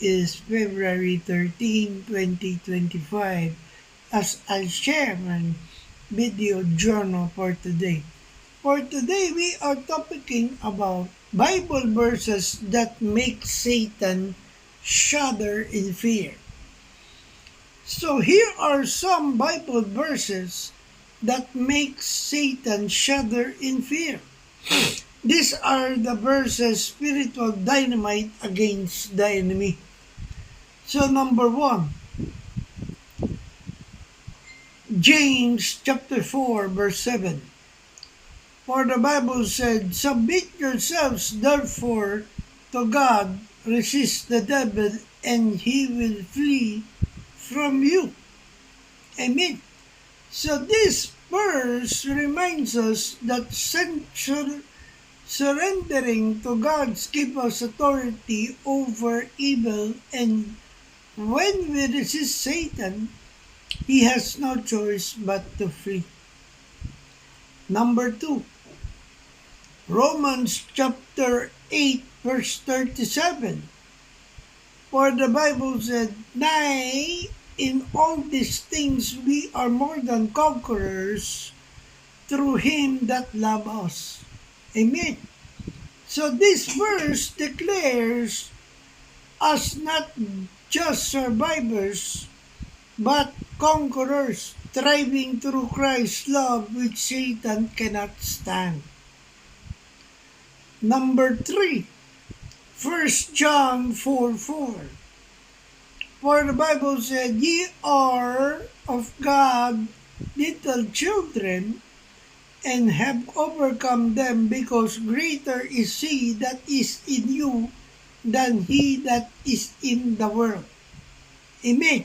is February 13, 2025 as I share my video journal for today. For today, we are talking about Bible verses that make Satan shudder in fear. So here are some Bible verses that make Satan shudder in fear. These are the verses spiritual dynamite against the enemy. So number 1, James chapter 4 verse 7. For the Bible said, "Submit yourselves therefore to God, resist the devil, and he will flee from you." Amen. So this verse reminds us that surrendering to God's gives us authority over evil, and when we resist Satan, he has no choice but to flee. Number 2, Romans chapter 8 verse 37. For the Bible said, "Nay, in all these things we are more than conquerors through him that loved us." Amen. So this verse declares us not just survivors, but conquerors, thriving through Christ's love which Satan cannot stand. Number 3, 1 John 4:4. For the Bible said, "Ye are of God little children, and have overcome them, because greater is he that is in you than he that is in the world." Amen.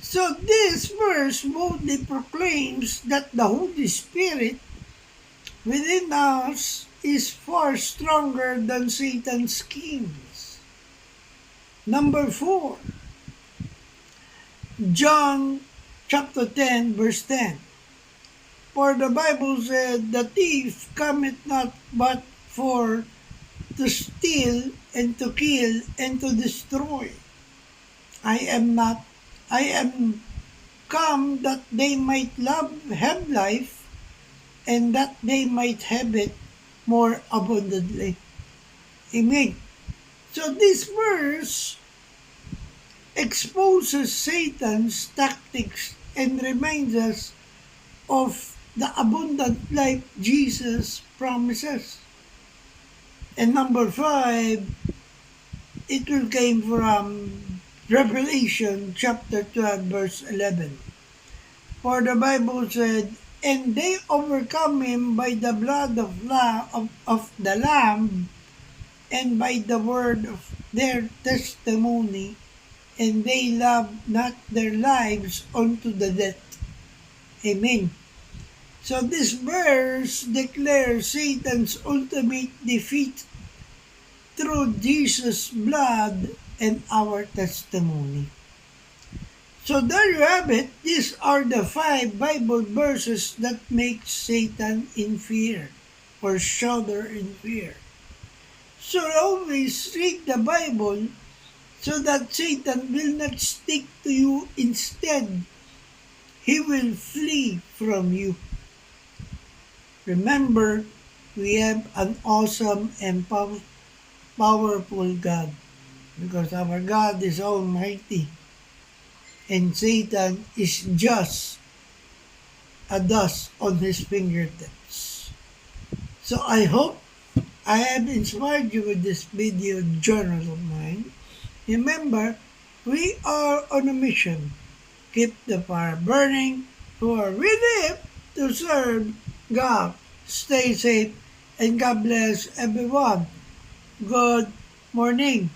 So this verse boldly proclaims that the Holy Spirit within us is far stronger than Satan's schemes. Number 4, John chapter 10 verse 10. For the Bible said, "The thief cometh not but for to steal and to kill and to destroy. I am come that they might have life, and that they might have it more abundantly." Amen. So this verse exposes Satan's tactics and reminds us of the abundant life Jesus promises. And number 5, it will came from Revelation chapter 12 verse 11. For the Bible said, "And they overcome him by the blood of the Lamb, and by the word of their testimony, and they loved not their lives unto the death." Amen. So this verse declares Satan's ultimate defeat through Jesus' blood and our testimony. So there you have it. These are the 5 Bible verses that make Satan in fear, or shudder in fear. So always read the Bible so that Satan will not stick to you. Instead, he will flee from you. Remember, we have an awesome and powerful God, because our God is almighty and Satan is just a dust on his fingertips. So I hope I have inspired you with this video journal of mine. Remember, we are on a mission. Keep the fire burning, for we live to serve God. Stay safe, and God bless everyone. Good morning.